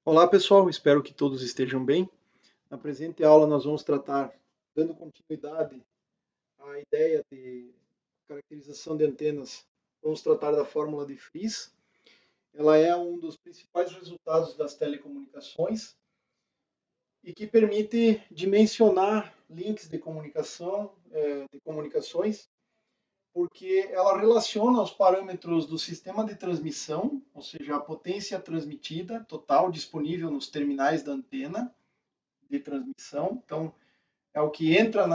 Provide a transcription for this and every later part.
Olá pessoal, espero que todos estejam bem. Na presente aula nós vamos tratar, dando continuidade à ideia de caracterização de antenas, vamos tratar da fórmula de Fries. Ela é um dos principais resultados das telecomunicações e que permite dimensionar links de comunicação, de comunicações, porque ela relaciona os parâmetros do sistema de transmissão, ou seja, a potência transmitida total disponível nos terminais da antena de transmissão. Então, é o que entra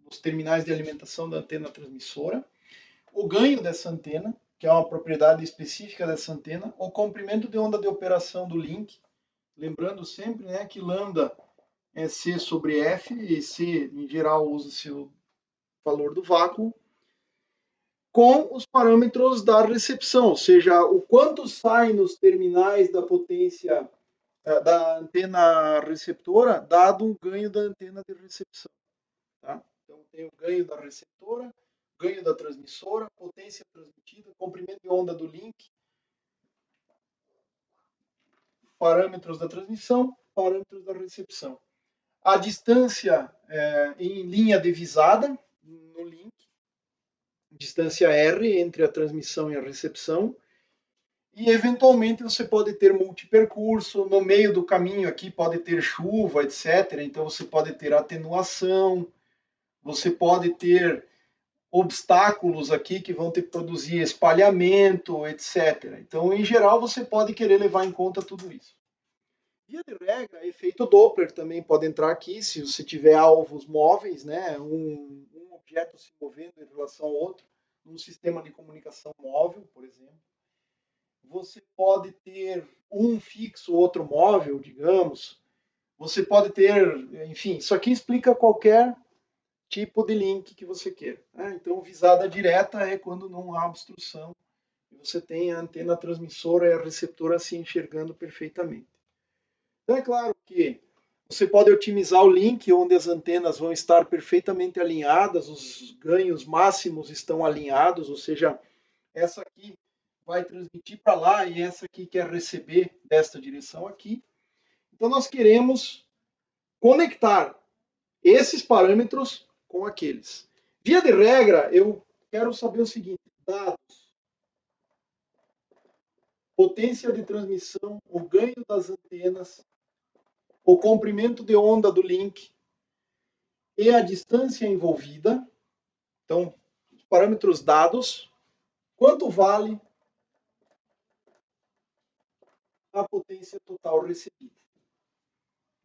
nos terminais de alimentação da antena transmissora. O ganho dessa antena, que é uma propriedade específica dessa antena, o comprimento de onda de operação do link, lembrando sempre, né, que lambda é C sobre F, e C, em geral, usa-se o valor do vácuo, com os parâmetros da recepção, ou seja, o quanto sai nos terminais da potência da antena receptora, dado o ganho da antena de recepção. Tá? Então, tem o ganho da receptora, ganho da transmissora, potência transmitida, comprimento de onda do link, parâmetros da transmissão, parâmetros da recepção. A distância em linha divisada no link, distância R entre a transmissão e a recepção, e eventualmente você pode ter multipercurso, no meio do caminho aqui pode ter chuva, etc. Então você pode ter atenuação, você pode ter obstáculos aqui que vão ter que produzir espalhamento, etc. Então, em geral, você pode querer levar em conta tudo isso. Via de regra, efeito Doppler também pode entrar aqui, se você tiver alvos móveis, né, um objeto se movendo em relação ao outro, num sistema de comunicação móvel, por exemplo. Você pode ter um fixo, outro móvel, digamos. Você pode ter, enfim, isso aqui explica qualquer tipo de link que você queira. Né? Então, visada direta é quando não há obstrução e você tem a antena transmissora e a receptora se enxergando perfeitamente. Então, é claro que você pode otimizar o link onde as antenas vão estar perfeitamente alinhadas, os ganhos máximos estão alinhados, ou seja, essa aqui vai transmitir para lá e essa aqui quer receber desta direção aqui. Então, nós queremos conectar esses parâmetros com aqueles. Via de regra, eu quero saber o seguinte: dados, potência de transmissão, o ganho das antenas, o comprimento de onda do link e a distância envolvida. Então, os parâmetros dados, quanto vale a potência total recebida.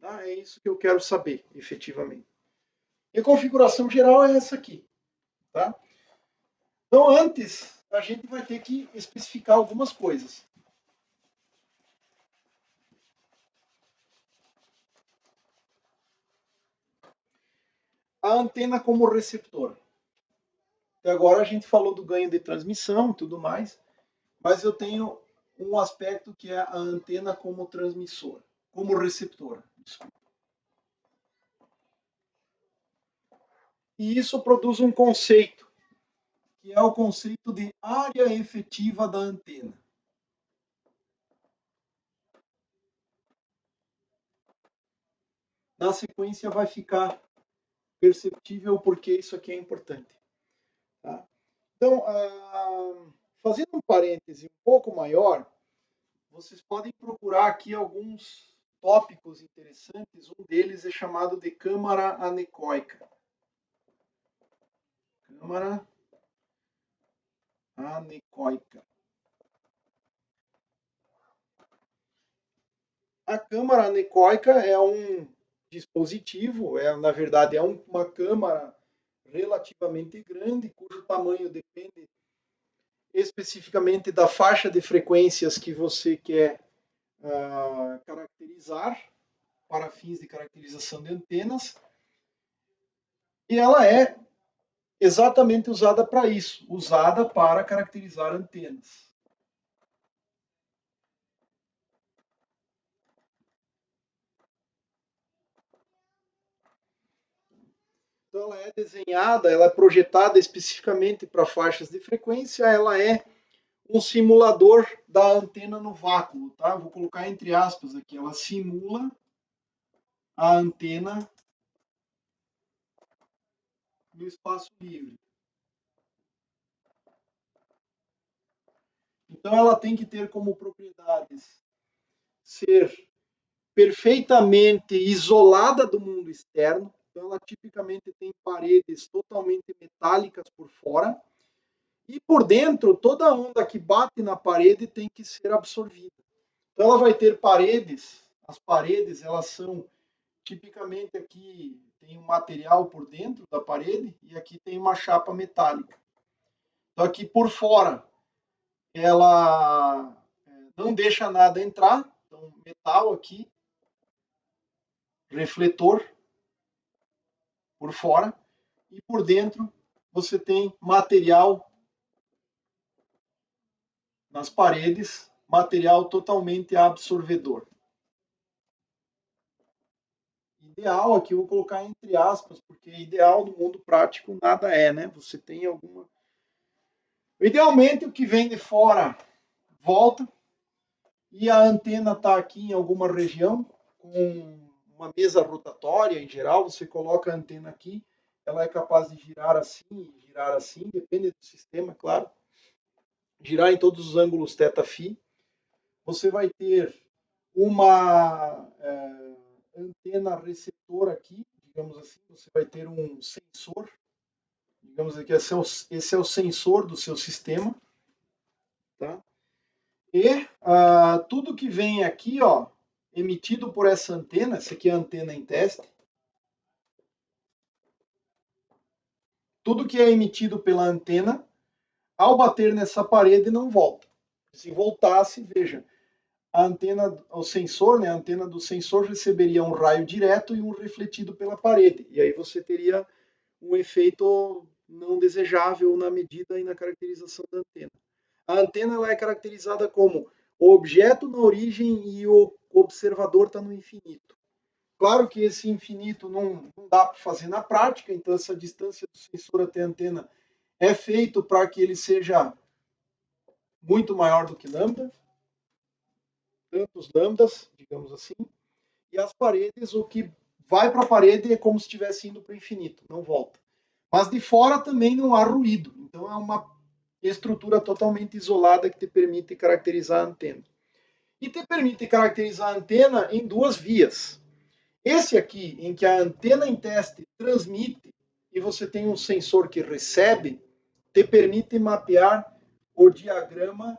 Tá? É isso que eu quero saber, efetivamente. E a configuração geral é essa aqui. Tá? Então, antes, a gente vai ter que especificar algumas coisas. A antena como receptor. Até agora a gente falou do ganho de transmissão e tudo mais, mas eu tenho um aspecto que é a antena como transmissora, como receptora. Desculpa. E isso produz um conceito, que é o conceito de área efetiva da antena. Na sequência vai ficar perceptível porque isso aqui é importante. Tá? Então, fazendo um parêntese um pouco maior, vocês podem procurar aqui alguns tópicos interessantes. Um deles é chamado de câmara anecoica. Câmara anecoica. A câmara anecoica é um dispositivo, na verdade, uma câmara relativamente grande, cujo tamanho depende especificamente da faixa de frequências que você quer caracterizar para fins de caracterização de antenas. E ela é exatamente usada para isso, usada para caracterizar antenas. Então ela é desenhada, ela é projetada especificamente para faixas de frequência, ela é um simulador da antena no vácuo, tá? Vou colocar entre aspas aqui. Ela simula a antena no espaço livre. Então, ela tem que ter como propriedades ser perfeitamente isolada do mundo externo. Então, ela tipicamente tem paredes totalmente metálicas por fora. E por dentro, toda a onda que bate na parede tem que ser absorvida. Então, ela vai ter paredes. As paredes, elas são tipicamente aqui tem um material por dentro da parede e aqui tem uma chapa metálica. Então, aqui por fora, ela não deixa nada entrar. Então, metal aqui, refletor por fora. E por dentro, você tem material nas paredes, material totalmente absorvedor. Ideal aqui, eu vou colocar entre aspas, porque ideal no mundo prático nada é, né? Você tem alguma. Idealmente, o que vem de fora volta e a antena está aqui em alguma região com uma mesa rotatória em geral. Você coloca a antena aqui, ela é capaz de girar assim, depende do sistema, claro. Girar em todos os ângulos θ-φ. Você vai ter uma antena receptora aqui, digamos assim. Você vai ter um sensor, digamos aqui, esse é o sensor do seu sistema, tá? E tudo que vem aqui, ó, emitido por essa antena, essa aqui é a antena em teste, tudo que é emitido pela antena, ao bater nessa parede, não volta. Se voltasse, veja, a antena, o sensor, né, a antena do sensor receberia um raio direto e um refletido pela parede. E aí você teria um efeito não desejável na medida e na caracterização da antena. A antena ela é caracterizada como o objeto na origem e o observador está no infinito. Claro que esse infinito não dá para fazer na prática, então essa distância do sensor até a antena é feito para que ele seja muito maior do que lambda, tantos lambdas, digamos assim, e as paredes, o que vai para a parede é como se estivesse indo para o infinito, não volta. Mas de fora também não há ruído, então é uma estrutura totalmente isolada que te permite caracterizar a antena. E te permite caracterizar a antena em duas vias. Esse aqui, em que a antena em teste transmite e você tem um sensor que recebe, te permite mapear o diagrama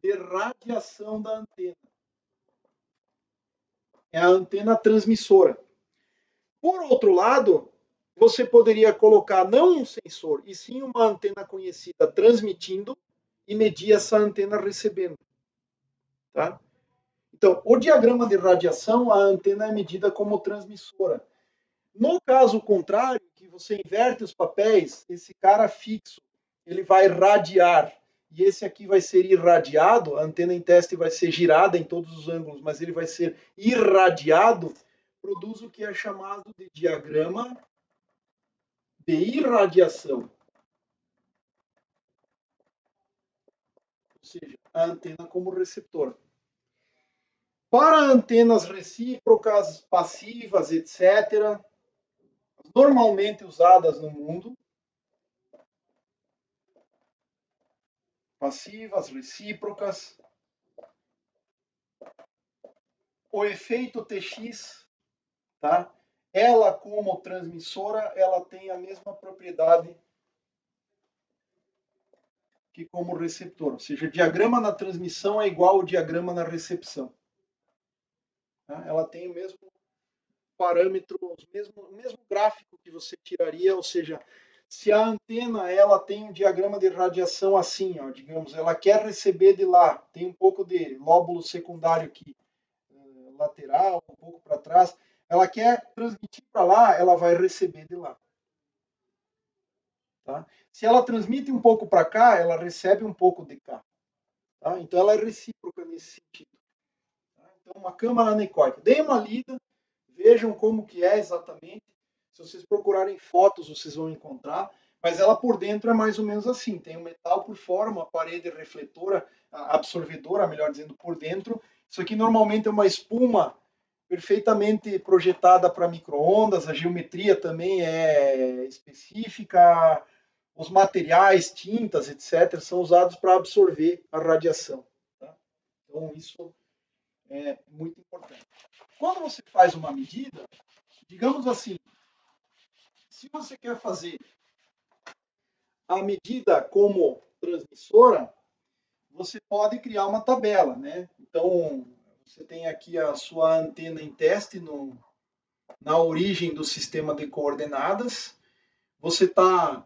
de radiação da antena. É a antena transmissora. Por outro lado, você poderia colocar não um sensor, e sim uma antena conhecida transmitindo e medir essa antena recebendo. Tá? Então, o diagrama de radiação, a antena é medida como transmissora. No caso contrário, que você inverte os papéis, esse cara fixo, ele vai radiar, e esse aqui vai ser irradiado, a antena em teste vai ser girada em todos os ângulos, mas ele vai ser irradiado, produz o que é chamado de diagrama de irradiação. Ou seja, a antena como receptor. Para antenas recíprocas, passivas, etc., normalmente usadas no mundo, passivas, recíprocas, o efeito TX, tá? Ela como transmissora, ela tem a mesma propriedade que como receptor, ou seja, o diagrama na transmissão é igual ao diagrama na recepção. Tá? Ela tem o mesmo parâmetro, o mesmo gráfico que você tiraria, ou seja, se a antena ela tem um diagrama de radiação assim, ó, digamos, ela quer receber de lá, tem um pouco de lóbulo secundário aqui, lateral, um pouco para trás, ela quer transmitir para lá, ela vai receber de lá. Tá? Se ela transmite um pouco para cá, ela recebe um pouco de cá. Tá? Então ela é recíproca nesse sentido. Tá? Então uma câmara anecoica. Deem uma lida, vejam como que é exatamente. Se vocês procurarem fotos, vocês vão encontrar. Mas ela por dentro é mais ou menos assim, tem um metal por fora, uma parede refletora, absorvedora, melhor dizendo, por dentro. Isso aqui normalmente é uma espuma perfeitamente projetada para micro-ondas, a geometria também é específica, os materiais, tintas, etc., são usados para absorver a radiação. Tá? Então, isso é muito importante. Quando você faz uma medida, digamos assim, se você quer fazer a medida como transmissora, você pode criar uma tabela, né? Então, você tem aqui a sua antena em teste na origem do sistema de coordenadas. Você está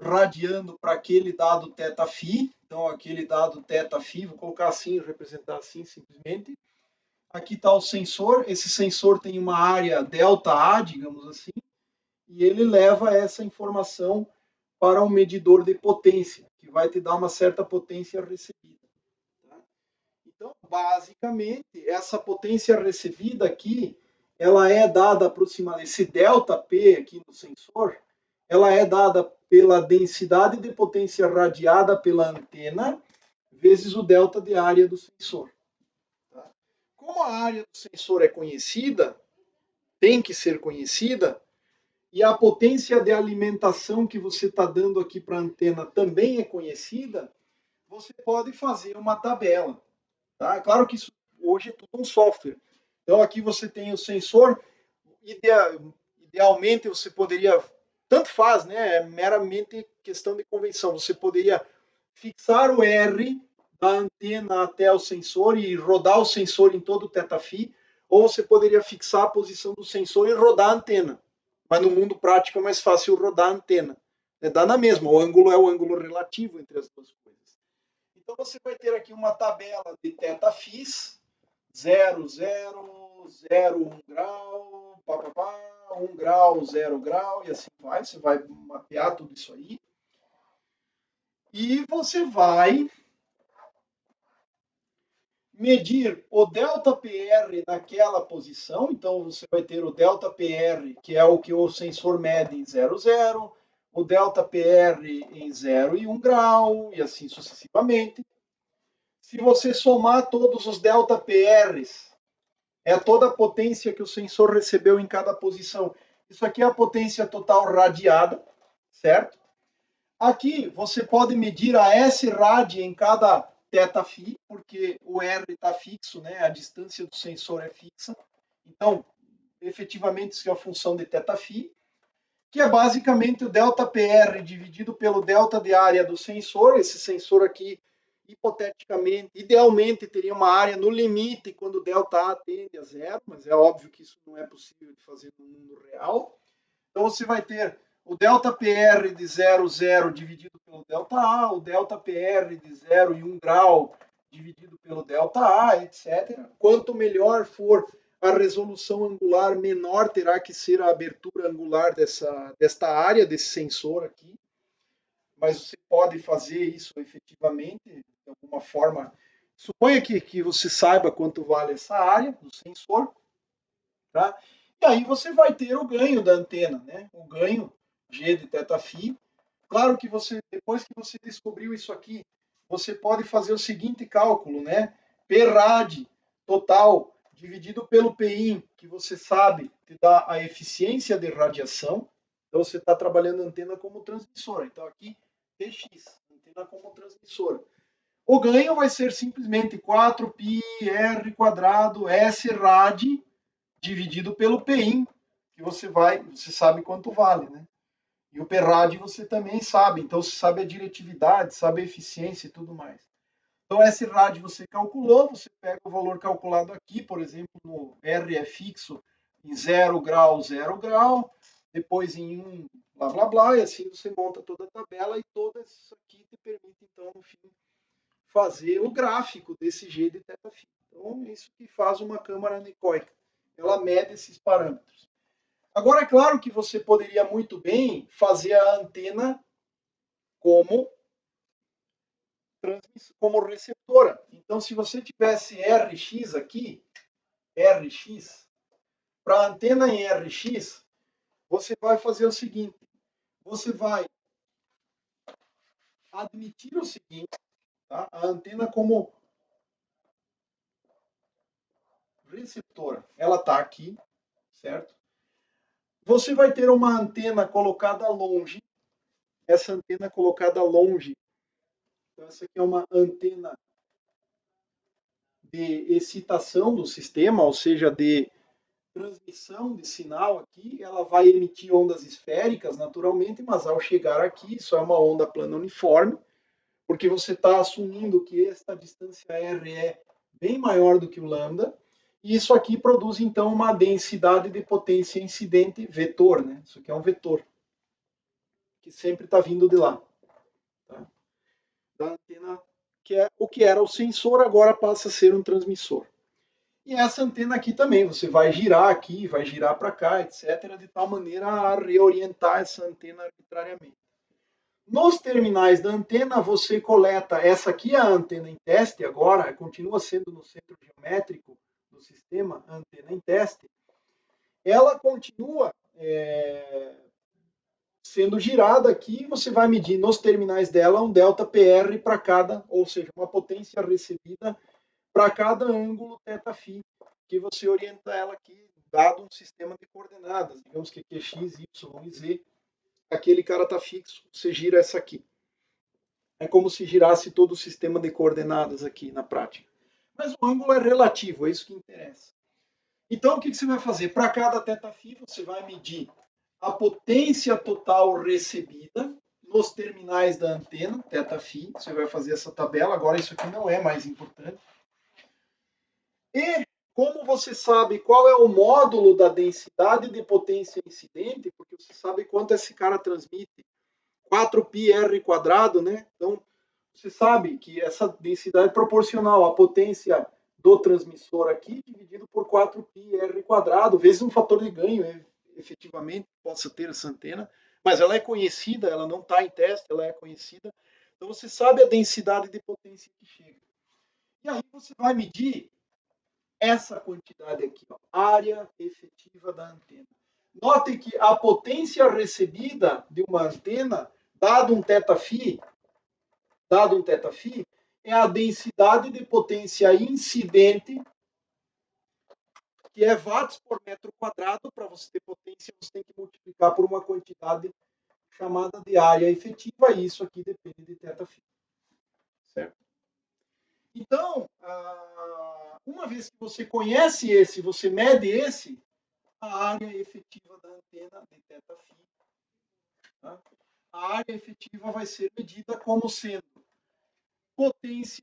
radiando para aquele dado θφ, então aquele dado θφ, vou colocar assim, representar assim simplesmente. Aqui está o sensor, esse sensor tem uma área ΔA, digamos assim, e ele leva essa informação para um medidor de potência, que vai te dar uma certa potência recebida. Tá? Então, basicamente, essa potência recebida aqui, ela é dada aproximadamente, esse ΔP aqui no sensor, ela é dada pela densidade de potência radiada pela antena vezes o delta de área do sensor. Tá? Como a área do sensor é conhecida, tem que ser conhecida, e a potência de alimentação que você está dando aqui para a antena também é conhecida, você pode fazer uma tabela. Tá? Claro que isso hoje é tudo um software. Então aqui você tem o sensor, idealmente você poderia, tanto faz, né? É meramente questão de convenção. Você poderia fixar o R da antena até o sensor e rodar o sensor em todo o θφ, ou você poderia fixar a posição do sensor e rodar a antena. Mas no mundo prático é mais fácil rodar a antena. Dá na mesma, o ângulo é o ângulo relativo entre as duas coisas. Então você vai ter aqui uma tabela de θφs, 0, 0, 0, 1 grau, pá, pá, pá, 1 grau, 0 grau, e assim vai. Você vai mapear tudo isso aí. E você vai medir o ΔPR naquela posição. Então, você vai ter o ΔPR, que é o que o sensor mede em 0, 0, o ΔPR em 0 e 1 grau, e assim sucessivamente. Se você somar todos os ΔPRs, é toda a potência que o sensor recebeu em cada posição. Isso aqui é a potência total radiada, certo? Aqui você pode medir a S-rad em cada θφ, porque o R está fixo, né? A distância do sensor é fixa. Então, efetivamente, isso é a função de θφ, que é basicamente o ΔPR dividido pelo delta de área do sensor. Esse sensor aqui, hipoteticamente, idealmente, teria uma área no limite quando o ΔA tende a zero, mas é óbvio que isso não é possível de fazer no mundo real. Então, você vai ter o ΔPR de 0, 0 dividido pelo ΔA, o ΔPR de 0 e 1 grau dividido pelo ΔA, etc. Quanto melhor for a resolução angular, menor terá que ser a abertura angular desta área, desse sensor aqui. Mas você pode fazer isso efetivamente, de alguma forma. Suponha que você saiba quanto vale essa área do sensor, tá? E aí você vai ter o ganho da antena, né? O ganho G de θφ. Claro que você, depois que você descobriu isso aqui, você pode fazer o seguinte cálculo, né? P rad total dividido pelo Pin, que você sabe te dá a eficiência de radiação. Então você está trabalhando a antena como transmissora. Então aqui Tx, antena como transmissora. O ganho vai ser simplesmente 4π r quadrado S rad dividido pelo Pin, que você sabe quanto vale, né? E o PRAD você também sabe, então você sabe a diretividade, sabe a eficiência e tudo mais. Então, esse RAD você calculou, você pega o valor calculado aqui, por exemplo, no R é fixo em 0 grau, 0 grau, depois em 1, blá, blá, blá, e assim você monta toda a tabela e todo isso aqui te permite, então, no fim, fazer o gráfico desse G de θφ. Então, é isso que faz uma câmara anecoica. Ela mede esses parâmetros. Agora, é claro que você poderia muito bem fazer a antena como como receptora. Então, se você tivesse RX aqui, RX, para a antena em RX, você vai fazer o seguinte: você vai admitir o seguinte, tá? A antena como receptora, ela está aqui, certo? Você vai ter uma antena colocada longe, essa antena colocada longe, então essa aqui é uma antena de excitação do sistema, ou seja, de transmissão de sinal aqui, ela vai emitir ondas esféricas naturalmente, mas ao chegar aqui, isso é uma onda plana uniforme, porque você está assumindo que esta distância R é bem maior do que o lambda, e isso aqui produz então uma densidade de potência incidente vetor, né? Isso aqui é um vetor que sempre está vindo de lá, tá? Da antena, que é o que era o sensor, agora passa a ser um transmissor. E essa antena aqui também, você vai girar aqui, vai girar para cá, etc., de tal maneira a reorientar essa antena arbitrariamente. Nos terminais da antena, você coleta, essa aqui é a antena em teste agora, continua sendo no centro geométrico do sistema, a antena em teste, ela continua sendo girada aqui, você vai medir nos terminais dela um delta PR para cada, ou seja, uma potência recebida para cada ângulo θφ que você orienta ela aqui, dado um sistema de coordenadas, digamos que aqui é x, y e z, aquele cara está fixo, você gira essa aqui. É como se girasse todo o sistema de coordenadas aqui na prática. Mas o ângulo é relativo, é isso que interessa. Então, o que você vai fazer? Para cada θφ, você vai medir a potência total recebida nos terminais da antena, θφ. Você vai fazer essa tabela. Agora, isso aqui não é mais importante. E como você sabe qual é o módulo da densidade de potência incidente, porque você sabe quanto esse cara transmite, 4πr², né? Então, você sabe que essa densidade é proporcional à potência do transmissor aqui, dividido por 4πr², vezes um fator de ganho, efetivamente, possa ter essa antena, mas ela é conhecida, ela não está em teste, ela é conhecida. Então, você sabe a densidade de potência que chega. E aí você vai medir essa quantidade aqui, ó, área efetiva da antena. Notem que a potência recebida de uma antena, dado um θφ, é a densidade de potência incidente, que é watts por metro quadrado. Para você ter potência, você tem que multiplicar por uma quantidade chamada de área efetiva, e isso aqui depende de θφ. Certo? Então, uma vez que você conhece esse, você mede esse, a área efetiva da antena de θφ. Tá? A área efetiva vai ser medida como sendo potência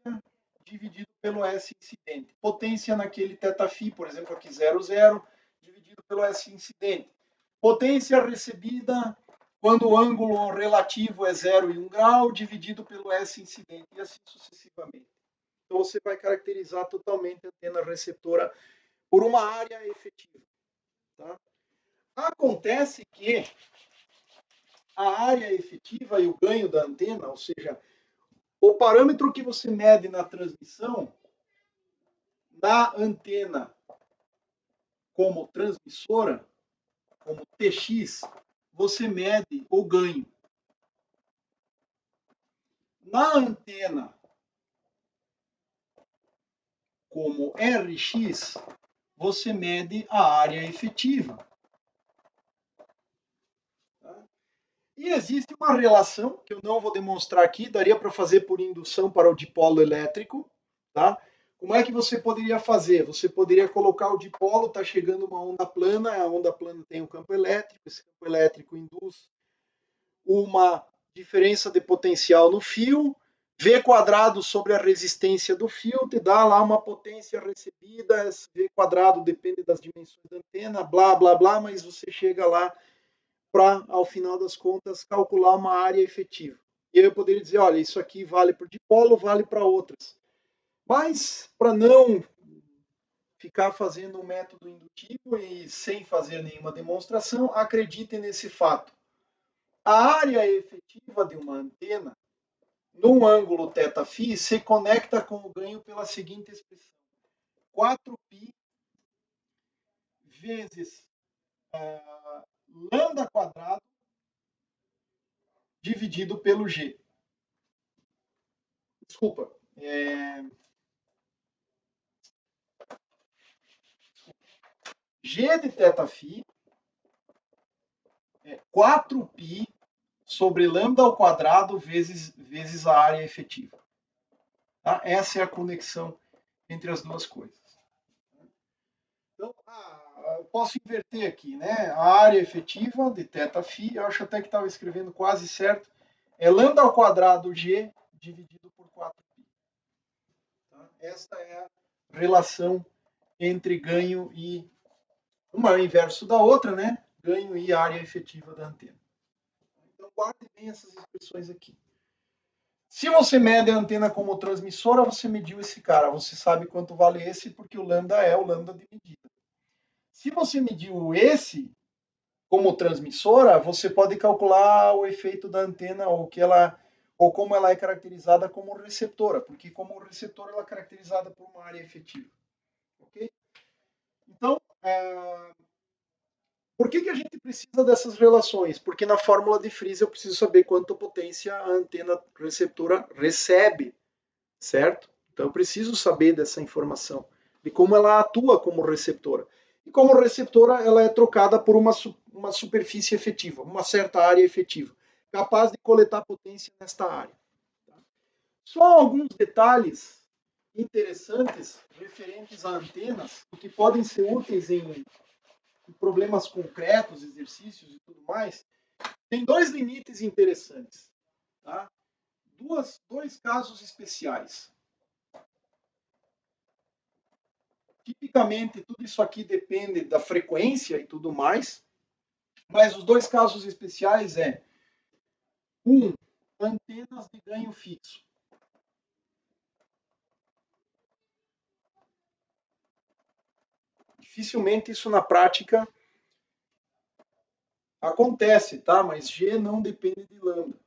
dividido pelo S incidente. Potência naquele θφ, por exemplo, aqui 0,0, dividido pelo S incidente. Potência recebida quando o ângulo relativo é 0 e 1 grau, dividido pelo S incidente, e assim sucessivamente. Então, você vai caracterizar totalmente a antena receptora por uma área efetiva. Tá? Acontece que a área efetiva e o ganho da antena, ou seja, o parâmetro que você mede na transmissão, na antena como transmissora, como Tx, você mede o ganho. Na antena como Rx, você mede a área efetiva. E existe uma relação, que eu não vou demonstrar aqui, daria para fazer por indução para o dipolo elétrico. Tá? Como é que você poderia fazer? Você poderia colocar o dipolo, está chegando uma onda plana, a onda plana tem um campo elétrico, esse campo elétrico induz uma diferença de potencial no fio, V quadrado sobre a resistência do fio, te dá lá uma potência recebida, esse V quadrado depende das dimensões da antena, blá, blá, blá, mas você chega lá para, ao final das contas, calcular uma área efetiva. E aí eu poderia dizer, olha, isso aqui vale para o dipolo, vale para outras. Mas, para não ficar fazendo um método indutivo e sem fazer nenhuma demonstração, acreditem nesse fato. A área efetiva de uma antena, num ângulo θφ, se conecta com o ganho pela seguinte expressão. 4π vezes lambda quadrado dividido pelo G. Desculpa. G de θφ é 4π sobre lambda ao quadrado vezes a área efetiva. Tá? Essa é a conexão entre as duas coisas. Então, eu posso inverter aqui, né? A área efetiva de θφ, eu acho até que estava escrevendo quase certo, é lambda ao quadrado G dividido por 4π. Tá? Esta é a relação entre ganho e uma é o inverso da outra, né? Ganho e área efetiva da antena. Então, guarde bem essas expressões aqui. Se você mede a antena como transmissora, você mediu esse cara. Você sabe quanto vale esse, porque o lambda é o lambda de medida. Se você mediu esse como transmissora, você pode calcular o efeito da antena ou como ela é caracterizada como receptora, porque como receptora ela é caracterizada por uma área efetiva. Ok? Então, por que a gente precisa dessas relações? Porque na fórmula de Friese eu preciso saber quanta potência a antena receptora recebe, certo? Então eu preciso saber dessa informação, de como ela atua como receptora. E como receptora, ela é trocada por uma superfície efetiva, uma certa área efetiva, capaz de coletar potência nesta área. Só alguns detalhes interessantes referentes a antenas, que podem ser úteis em problemas concretos, exercícios e tudo mais. Tem dois limites interessantes. Tá? Dois casos especiais. Tipicamente, tudo isso aqui depende da frequência e tudo mais, mas os dois casos especiais antenas de ganho fixo. Dificilmente isso na prática acontece, tá? Mas G não depende de lambda.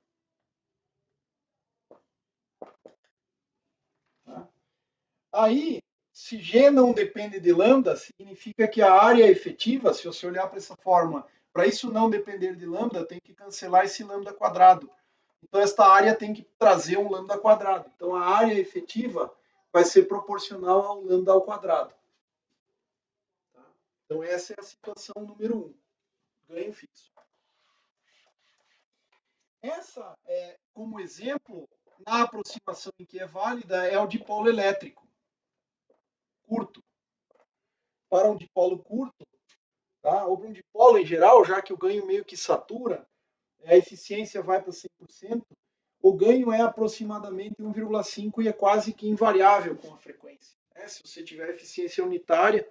Tá? Aí, se G não depende de lambda, significa que a área efetiva, se você olhar para essa forma, para isso não depender de lambda, tem que cancelar esse lambda quadrado. Então, esta área tem que trazer um lambda quadrado. Então, a área efetiva vai ser proporcional ao lambda ao quadrado. Tá? Então, essa é a situação número 1, ganho fixo. Essa, como exemplo, na aproximação em que é válida, é o dipolo elétrico curto. Para um dipolo curto, tá? Ou para um dipolo em geral, já que o ganho meio que satura, a eficiência vai para 100%, o ganho é aproximadamente 1,5 e é quase que invariável com a frequência. Né? Se você tiver eficiência unitária,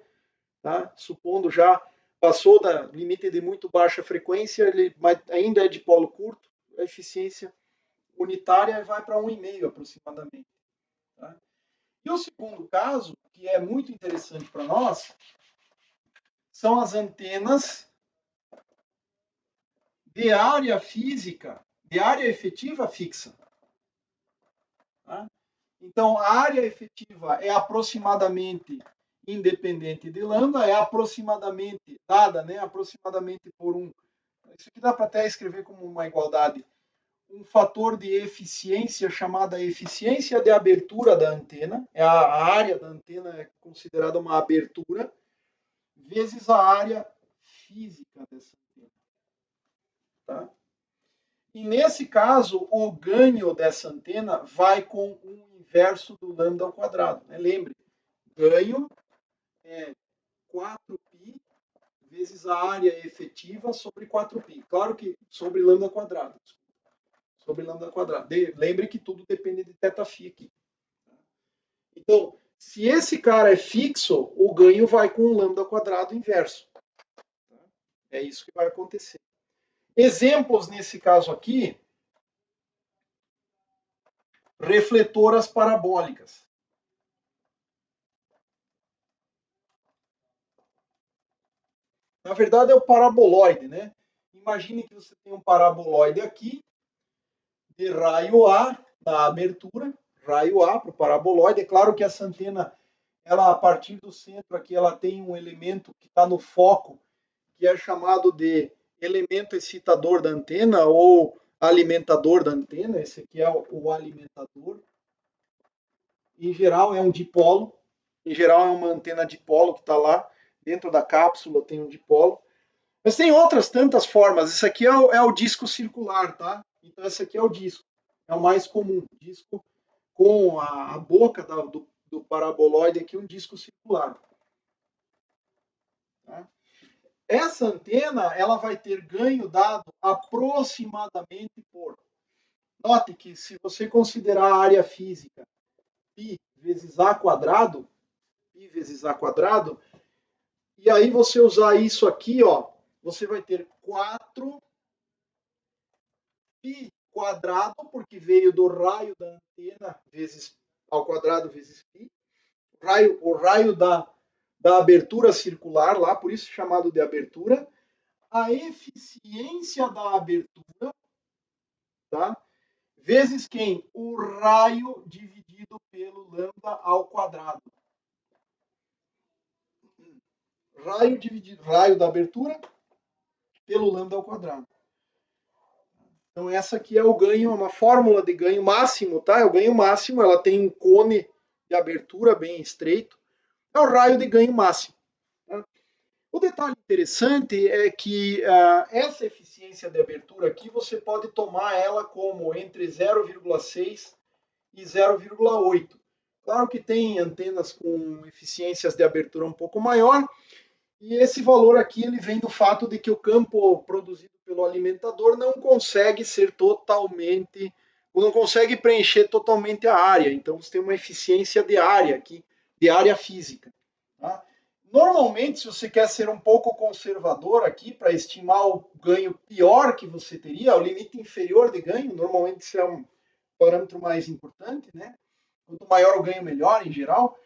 tá? Supondo já passou da limite de muito baixa frequência, ele ainda é dipolo curto, a eficiência unitária vai para 1,5 aproximadamente. Tá? E o segundo caso, que é muito interessante para nós, são as antenas de área física, de área efetiva fixa. Tá? Então, a área efetiva é aproximadamente independente de lambda, é aproximadamente dada, né, aproximadamente por isso aqui dá para até escrever como uma igualdade, um fator de eficiência chamada eficiência de abertura da antena, a área da antena é considerada uma abertura, vezes a área física dessa antena. Tá? E nesse caso, o ganho dessa antena vai com o inverso do lambda ao quadrado. Né? Lembre, ganho é 4π vezes a área efetiva sobre 4π. Claro que sobre lambda quadrado. Sobre lambda quadrado. Lembre que tudo depende de θφ aqui. Então, se esse cara é fixo, o ganho vai com o lambda quadrado inverso. É isso que vai acontecer. Exemplos nesse caso aqui, refletoras parabólicas. Na verdade é o paraboloide, né? Imagine que você tem um paraboloide aqui, de raio A na abertura, raio A para o paraboloide. É claro que essa antena, ela a partir do centro aqui, ela tem um elemento que está no foco, que é chamado de elemento excitador da antena, ou alimentador da antena. Esse aqui é o alimentador. Em geral é um dipolo. Em geral é uma antena dipolo que está lá dentro da cápsula, tem um dipolo. Mas tem outras tantas formas. Esse aqui é o disco circular, tá? Então esse aqui é o disco. É o mais comum. Disco com a boca do paraboloide aqui, um disco circular. Tá? Essa antena ela vai ter ganho dado aproximadamente por. Note que se você considerar a área física π vezes a quadrado, π vezes a quadrado, e aí você usar isso aqui, ó, você vai ter 4 π quadrado, porque veio do raio da antena vezes ao quadrado vezes π, o raio da abertura circular lá, por isso chamado de abertura, a eficiência da abertura, tá? Vezes quem? O raio dividido pelo lambda ao quadrado. Raio da abertura pelo lambda ao quadrado. Então essa aqui é o ganho, uma fórmula de ganho máximo, tá? É o ganho máximo, ela tem um cone de abertura bem estreito. É o raio de ganho máximo. Tá? O detalhe interessante é que essa eficiência de abertura aqui, você pode tomar ela como entre 0,6 e 0,8. Claro que tem antenas com eficiências de abertura um pouco maior, e esse valor aqui ele vem do fato de que o campo produzido pelo alimentador não consegue ser totalmente, não consegue preencher totalmente a área. Então você tem uma eficiência de área aqui, de área física. Tá? Normalmente, se você quer ser um pouco conservador aqui para estimar o ganho pior que você teria, o limite inferior de ganho, normalmente isso é um parâmetro mais importante, né? Quanto maior o ganho, melhor em geral,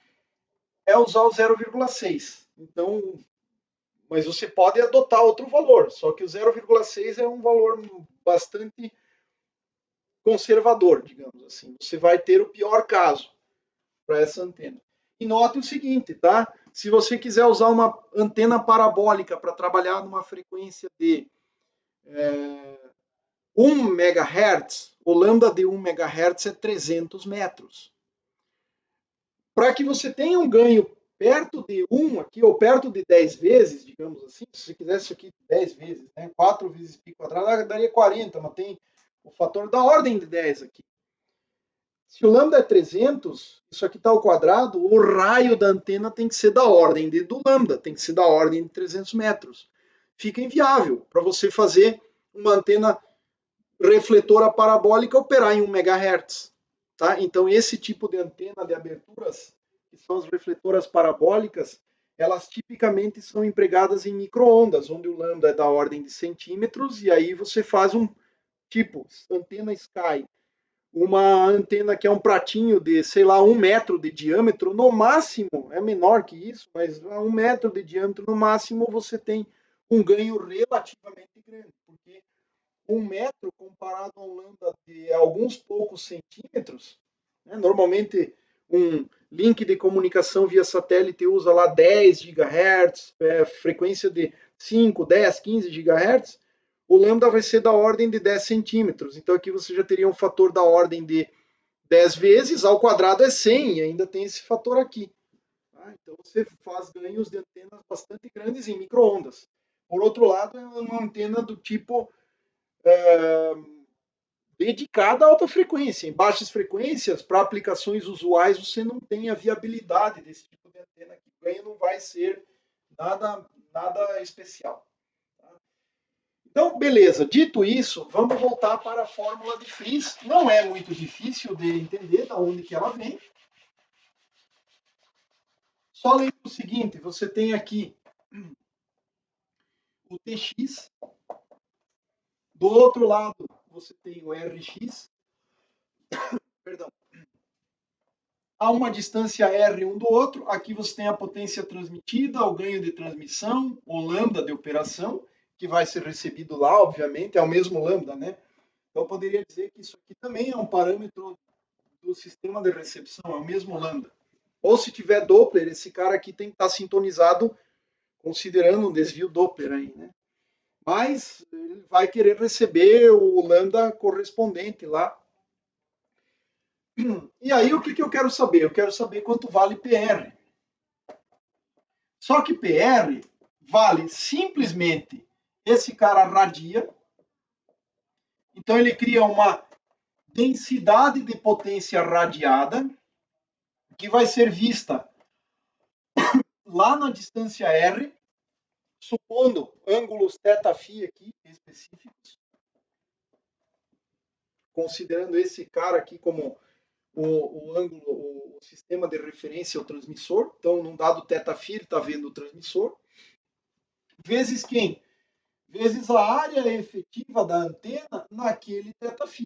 é usar o 0,6. Então, mas você pode adotar outro valor, só que o 0,6 é um valor bastante conservador, digamos assim. Você vai ter o pior caso para essa antena. E note o seguinte, tá? Se você quiser usar uma antena parabólica para trabalhar numa frequência de 1 MHz, o lambda de 1 MHz é 300 metros. Para que você tenha um ganho perto de 1 aqui, ou perto de 10 vezes, digamos assim, se você quisesse isso aqui 10 vezes, né? 4 vezes π quadrado daria 40, mas tem o fator da ordem de 10 aqui. Se o lambda é 300, isso aqui está ao quadrado, o raio da antena tem que ser da ordem do lambda, tem que ser da ordem de 300 metros. Fica inviável para você fazer uma antena refletora parabólica operar em 1 MHz. Tá? Então, esse tipo de antena de aberturas, que são as refletoras parabólicas, elas tipicamente são empregadas em microondas, onde o lambda é da ordem de centímetros, e aí você faz um tipo, antena Sky, uma antena que é um pratinho de, sei lá, 1 metro de diâmetro, no máximo, é menor que isso, mas a 1 metro de diâmetro, no máximo, você tem um ganho relativamente grande, porque 1 metro comparado a um lambda de alguns poucos centímetros, né? Normalmente um link de comunicação via satélite usa lá 10 GHz, frequência de 5, 10, 15 GHz, o lambda vai ser da ordem de 10 centímetros. Então aqui você já teria um fator da ordem de 10 vezes, ao quadrado é 100, e ainda tem esse fator aqui. Tá? Então você faz ganhos de antenas bastante grandes em microondas. Por outro lado, é uma antena do tipo dedicada a alta frequência. Em baixas frequências, para aplicações usuais, você não tem a viabilidade desse tipo de antena aqui. O ganho não vai ser nada especial. Tá? Então, beleza. Dito isso, vamos voltar para a fórmula de Fries. Não é muito difícil de entender de onde que ela vem. Só lembra o seguinte, você tem aqui o Tx, do outro lado você tem o Rx, perdão, a uma distância R um do outro. Aqui você tem a potência transmitida, o ganho de transmissão, o lambda de operação, que vai ser recebido lá, obviamente, é o mesmo lambda, né? Então eu poderia dizer que isso aqui também é um parâmetro do sistema de recepção, é o mesmo lambda. Ou se tiver Doppler, esse cara aqui tem que estar sintonizado considerando um desvio Doppler aí, né? mas ele vai querer receber o lambda correspondente lá. E aí o que eu quero saber? Eu quero saber quanto vale PR. Só que PR vale simplesmente esse cara radia, então ele cria uma densidade de potência radiada que vai ser vista lá na distância R, supondo ângulos θφ aqui específicos, considerando esse cara aqui como o ângulo, o sistema de referência ao transmissor. Então, num dado θφ, ele está vendo o transmissor. Vezes quem? Vezes a área efetiva da antena naquele θφ.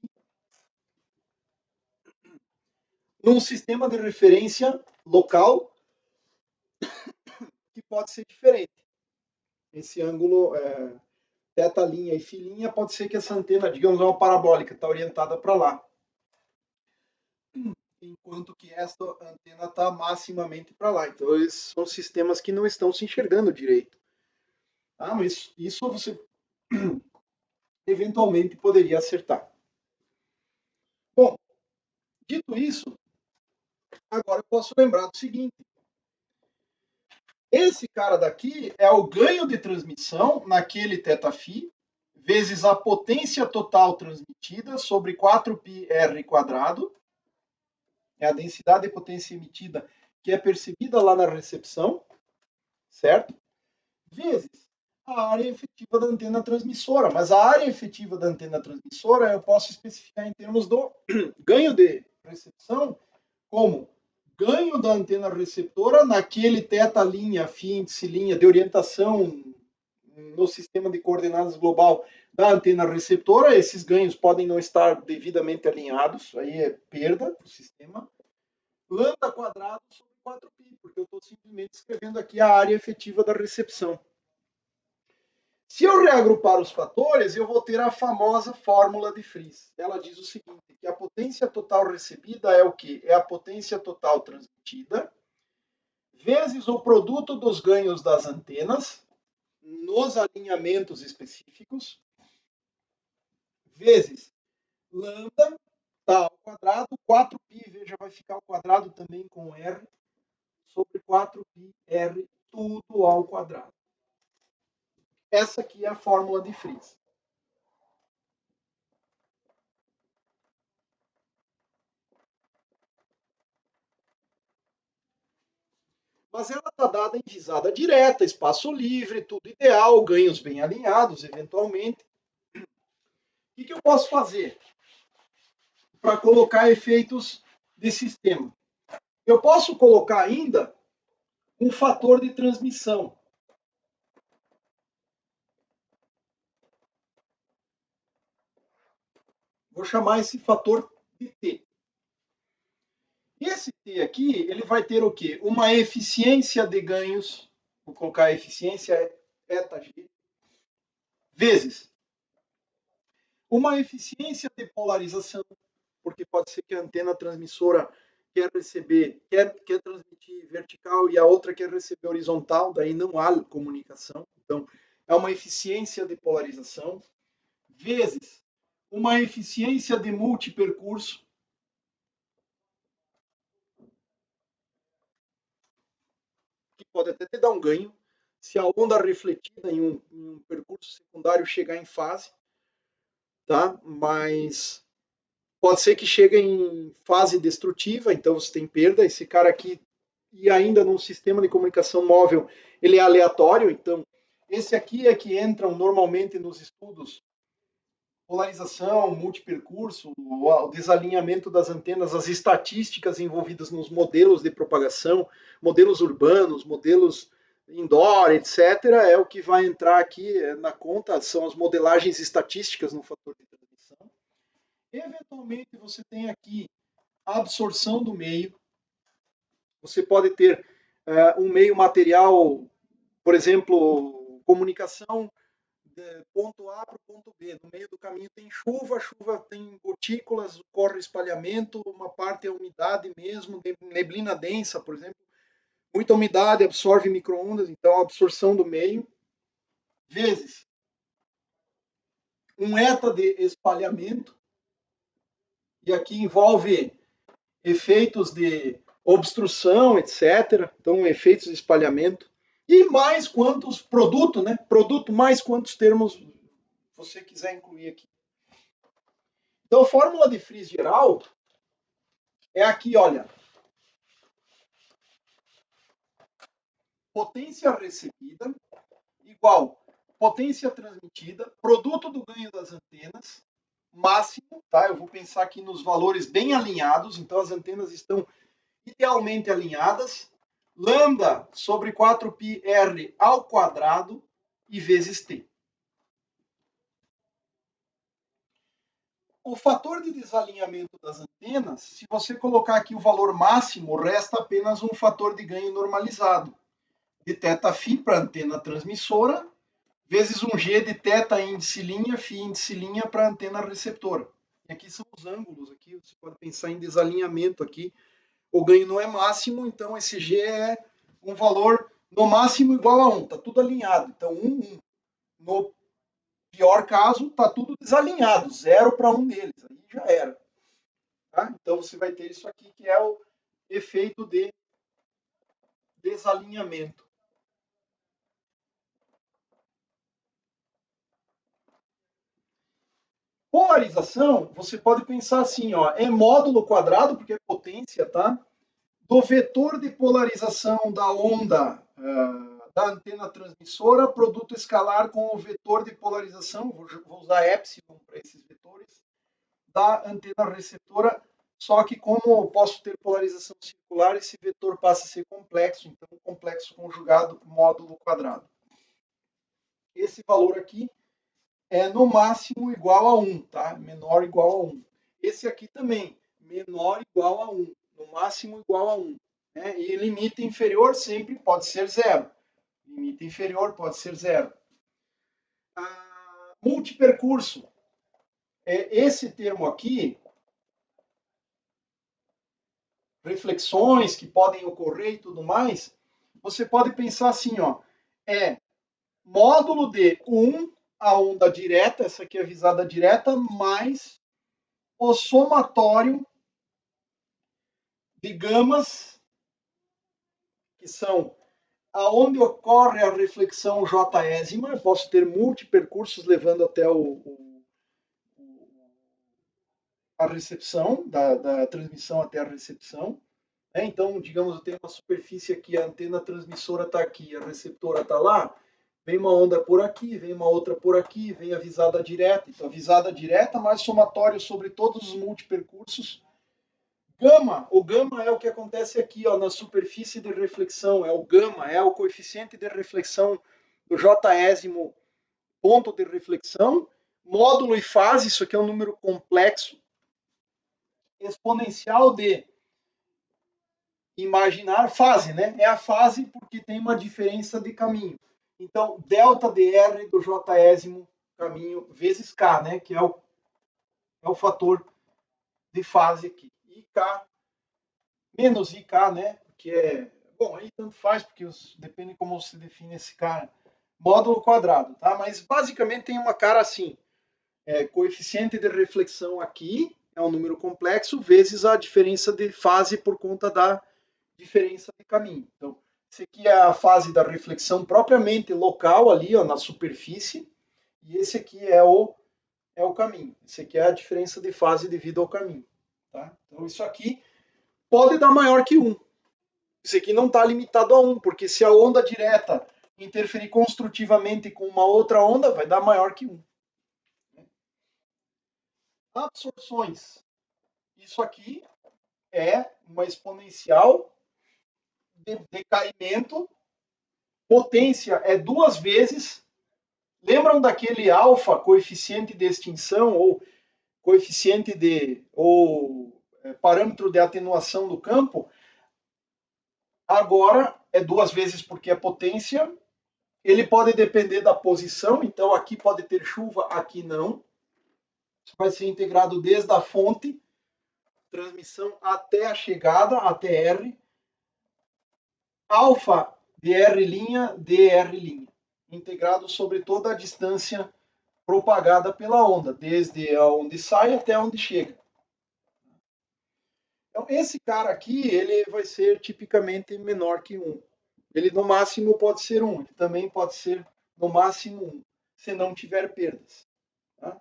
Num sistema de referência local que pode ser diferente. Esse ângulo θ' e φ' pode ser que essa antena, digamos, é uma parabólica, está orientada para lá. Enquanto que esta antena está maximamente para lá. Então, esses são sistemas que não estão se enxergando direito. Ah, mas isso você eventualmente poderia acertar. Bom, dito isso, agora eu posso lembrar do seguinte. Esse cara daqui é o ganho de transmissão naquele θφ, vezes a potência total transmitida sobre 4πr², é a densidade de potência emitida que é percebida lá na recepção, certo? Vezes a área efetiva da antena transmissora. Mas a área efetiva da antena transmissora eu posso especificar em termos do ganho de recepção como ganho da antena receptora naquele θ' φ' de orientação no sistema de coordenadas global da antena receptora. Esses ganhos podem não estar devidamente alinhados, aí é perda do sistema. Lambda quadrado sobre 4π, porque eu estou simplesmente escrevendo aqui a área efetiva da recepção. Se eu reagrupar os fatores, eu vou ter a famosa fórmula de Friis. Ela diz o seguinte, que a potência total recebida é o quê? É a potência total transmitida, vezes o produto dos ganhos das antenas, nos alinhamentos específicos, vezes lambda, tá, ao quadrado, 4π, veja, vai ficar ao quadrado também com R, sobre 4πr, tudo ao quadrado. Essa aqui é a fórmula de Friis. Mas ela está dada em guisada direta, espaço livre, tudo ideal, ganhos bem alinhados, eventualmente. O que eu posso fazer para colocar efeitos de sistema? Eu posso colocar ainda um fator de transmissão. Vou chamar esse fator de T. E esse T aqui, ele vai ter o quê? Uma eficiência de ganhos, vou colocar a eficiência ΔG, vezes uma eficiência de polarização, porque pode ser que a antena transmissora quer transmitir vertical e a outra quer receber horizontal, daí não há comunicação. Então, é uma eficiência de polarização, vezes uma eficiência de multipercurso, que pode até te dar um ganho, se a onda refletida em um percurso secundário chegar em fase, tá? Mas pode ser que chegue em fase destrutiva, então você tem perda. Esse cara aqui, e ainda num sistema de comunicação móvel, ele é aleatório, então esse aqui é que entram normalmente nos estudos polarização, multipercurso, o desalinhamento das antenas, as estatísticas envolvidas nos modelos de propagação, modelos urbanos, modelos indoor, etc., é o que vai entrar aqui na conta, são as modelagens estatísticas no fator de transmissão. Eventualmente, você tem aqui a absorção do meio. Você pode ter um meio material, por exemplo, comunicação de ponto A para o ponto B. No meio do caminho tem chuva, a chuva tem gotículas, ocorre espalhamento, uma parte é umidade mesmo, neblina densa, por exemplo. Muita umidade absorve micro-ondas, então a absorção do meio, vezes um eta de espalhamento, e aqui envolve efeitos de obstrução, etc. Então, efeitos de espalhamento. E mais quantos produto, né? Produto mais quantos termos você quiser incluir aqui. Então, a fórmula de Friis geral é aqui, olha. Potência recebida igual potência transmitida, produto do ganho das antenas, máximo, tá? Eu vou pensar aqui nos valores bem alinhados, então as antenas estão idealmente alinhadas, lambda sobre 4πr ao quadrado e vezes t. O fator de desalinhamento das antenas, se você colocar aqui o valor máximo, resta apenas um fator de ganho normalizado, de θφ para a antena transmissora, vezes um G de θ índice linha, φ índice linha para a antena receptora. E aqui são os ângulos, aqui você pode pensar em desalinhamento aqui. O ganho não é máximo, então esse G é um valor no máximo igual a 1, está tudo alinhado. Então 1, 1. No pior caso, está tudo desalinhado, 0 para um deles, aí já era. Tá? Então você vai ter isso aqui que é o efeito de desalinhamento. Polarização, você pode pensar assim, ó, é módulo quadrado, porque é potência, tá? Do vetor de polarização da onda da antena transmissora, produto escalar com o vetor de polarização, vou usar epsilon para esses vetores, da antena receptora, só que como posso ter polarização circular, esse vetor passa a ser complexo, então complexo conjugado módulo quadrado. Esse valor aqui é no máximo igual a 1, tá? Menor ou igual a 1. Esse aqui também, menor ou igual a 1, no máximo igual a 1. Né? E limite inferior sempre pode ser 0. Limite inferior pode ser 0. Multipercurso. Esse termo aqui, reflexões que podem ocorrer e tudo mais, você pode pensar assim, ó, é módulo de 1 a onda direta, essa aqui é a visada direta, mais o somatório de gamas, que são aonde ocorre a reflexão J-ésima, eu posso ter multipercursos levando até a recepção, da transmissão até a recepção. Né? Então, digamos, eu tenho uma superfície aqui, a antena transmissora está aqui, a receptora está lá, vem uma onda por aqui, vem uma outra por aqui, vem a visada direta. Então, a visada direta mais somatório sobre todos os multipercursos. Gama, o gama é o que acontece aqui, ó, na superfície de reflexão, é o gama, é o coeficiente de reflexão do J-ésimo ponto de reflexão, módulo e fase, isso aqui é um número complexo, exponencial de imaginar, fase, né? É a fase porque tem uma diferença de caminho. Então, delta dr do J-ésimo caminho vezes K, né? Que é o fator de fase aqui. IK menos IK, né? Que é, bom, aí tanto faz, porque depende como você define esse cara. Módulo quadrado, tá? Mas basicamente tem uma cara assim. Coeficiente de reflexão aqui é um número complexo, vezes a diferença de fase por conta da diferença de caminho. Então, esse aqui é a fase da reflexão propriamente local ali, ó, na superfície, e esse aqui é o caminho. Esse aqui é a diferença de fase devido ao caminho. Tá? Então, isso aqui pode dar maior que 1. Isso aqui não está limitado a 1, porque se a onda direta interferir construtivamente com uma outra onda, vai dar maior que 1. Absorções. Isso aqui é uma exponencial de decaimento. Potência é 2 vezes. Lembram daquele alfa, coeficiente de extinção, ou coeficiente ou parâmetro de atenuação do campo? Agora é 2 vezes porque é potência. Ele pode depender da posição, então aqui pode ter chuva, aqui não. Isso vai ser integrado desde a fonte, transmissão até a chegada, até R. Alfa dr', dr', integrado sobre toda a distância propagada pela onda, desde onde sai até onde chega. Então, esse cara aqui, ele vai ser tipicamente menor que 1. Ele, no máximo, pode ser 1. Ele também pode ser, no máximo, 1, se não tiver perdas. Tá?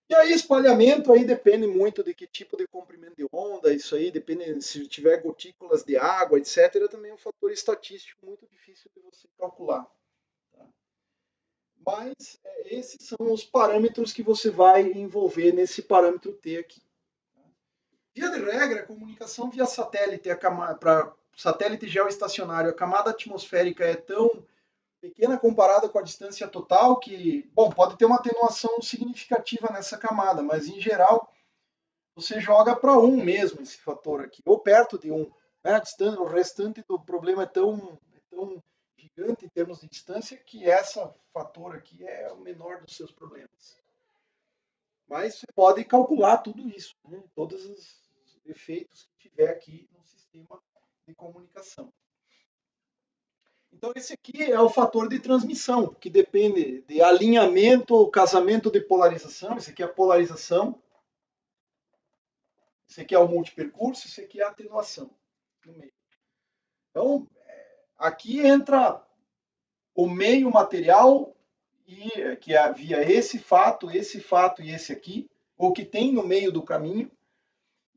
E aí, espalhamento aí depende muito de que tipo de comprimento de onda, isso aí depende se tiver gotículas de água, etc. Também é um fator estatístico muito difícil de você calcular. Tá? Mas esses são os parâmetros que você vai envolver nesse parâmetro T aqui. Via de regra, a comunicação via satélite, para satélite geoestacionário, a camada atmosférica é tão pequena comparada com a distância total que, bom, pode ter uma atenuação significativa nessa camada, mas em geral você joga para 1 mesmo esse fator aqui, ou perto de 1. Né? O restante do problema é tão gigante em termos de distância que esse fator aqui é o menor dos seus problemas. Mas você pode calcular tudo isso, né? Todos os efeitos que tiver aqui no sistema de comunicação. Então, esse aqui é o fator de transmissão, que depende de alinhamento, casamento de polarização. Esse aqui é a polarização. Esse aqui é o multipercurso, esse aqui é a atenuação no meio. Então, aqui entra o meio material, que havia esse fato e esse aqui, ou que tem no meio do caminho,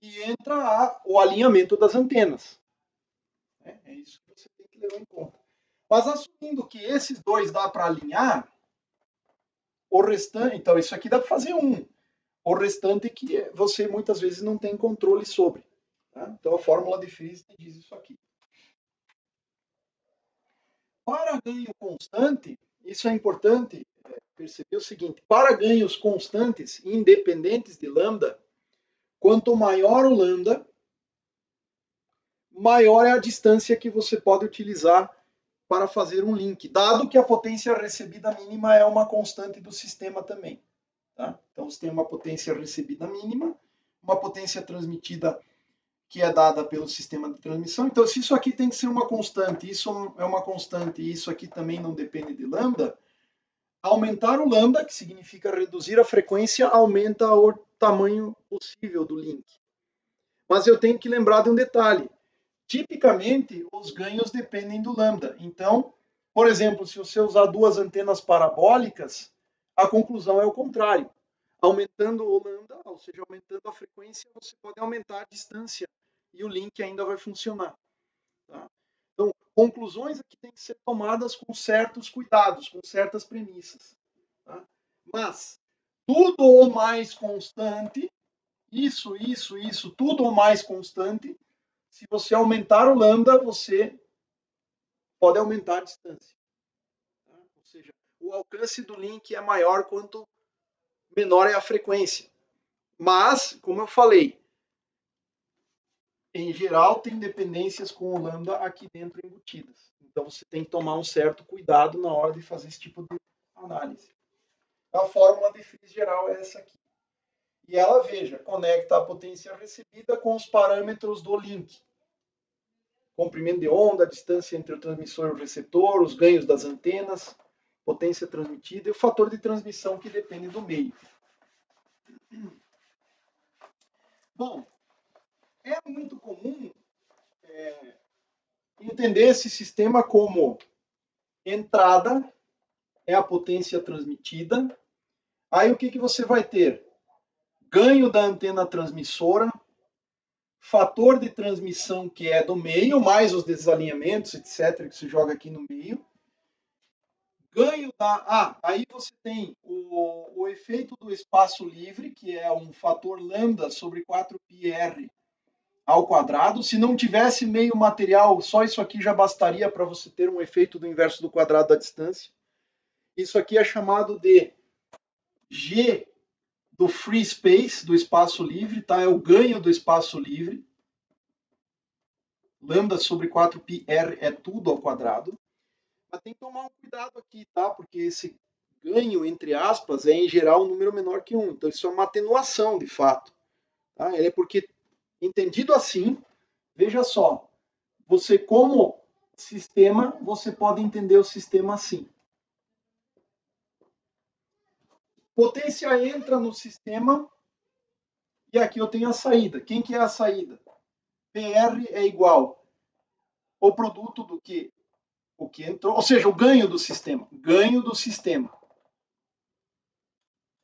e entra o alinhamento das antenas. É isso que você tem que levar em conta. Mas assumindo que esses dois dá para alinhar, o restante, então isso aqui dá para fazer um. O restante que você muitas vezes não tem controle sobre. Tá? Então a fórmula de Friis diz isso aqui. Para ganho constante, isso é importante perceber o seguinte: para ganhos constantes, independentes de lambda, quanto maior o lambda, maior é a distância que você pode utilizar para fazer um link, dado que a potência recebida mínima é uma constante do sistema também. Tá? Então, você tem uma potência recebida mínima, uma potência transmitida que é dada pelo sistema de transmissão. Então, se isso aqui tem que ser uma constante, isso é uma constante e isso aqui também não depende de lambda, aumentar o lambda, que significa reduzir a frequência, aumenta o tamanho possível do link. Mas eu tenho que lembrar de um detalhe. Tipicamente, os ganhos dependem do lambda. Então, por exemplo, se você usar duas antenas parabólicas, a conclusão é o contrário. Aumentando o lambda, ou seja, aumentando a frequência, você pode aumentar a distância e o link ainda vai funcionar. Tá? Então, conclusões aqui têm que ser tomadas com certos cuidados, com certas premissas. Tá? Mas, tudo o mais constante, isso, tudo o mais constante, se você aumentar o lambda, você pode aumentar a distância. Tá? Ou seja, o alcance do link é maior quanto menor é a frequência. Mas, como eu falei, em geral tem dependências com o lambda aqui dentro embutidas. Então você tem que tomar um certo cuidado na hora de fazer esse tipo de análise. A fórmula de Friis geral é essa aqui. E ela, veja, conecta a potência recebida com os parâmetros do link. Comprimento de onda, a distância entre o transmissor e o receptor, os ganhos das antenas, potência transmitida e o fator de transmissão que depende do meio. Bom, é muito comum entender esse sistema como entrada é a potência transmitida. Aí o que você vai ter? Ganho da antena transmissora, fator de transmissão que é do meio, mais os desalinhamentos, etc., que se joga aqui no meio. Ganho da... aí você tem o efeito do espaço livre, que é um fator lambda sobre 4πr ao quadrado. Se não tivesse meio material, só isso aqui já bastaria para você ter um efeito do inverso do quadrado da distância. Isso aqui é chamado de G do free space, do espaço livre, tá? É o ganho do espaço livre. Lambda sobre 4πr é tudo ao quadrado. Mas tem que tomar um cuidado aqui, tá? Porque esse ganho, entre aspas, é em geral um número menor que 1. Então isso é uma atenuação, de fato. Tá? É porque, entendido assim, veja só, você como sistema, você pode entender o sistema assim. Potência entra no sistema e aqui eu tenho a saída. Quem que é a saída? PR é igual ao produto do que o que entrou, ou seja, o ganho do sistema. Ganho do sistema.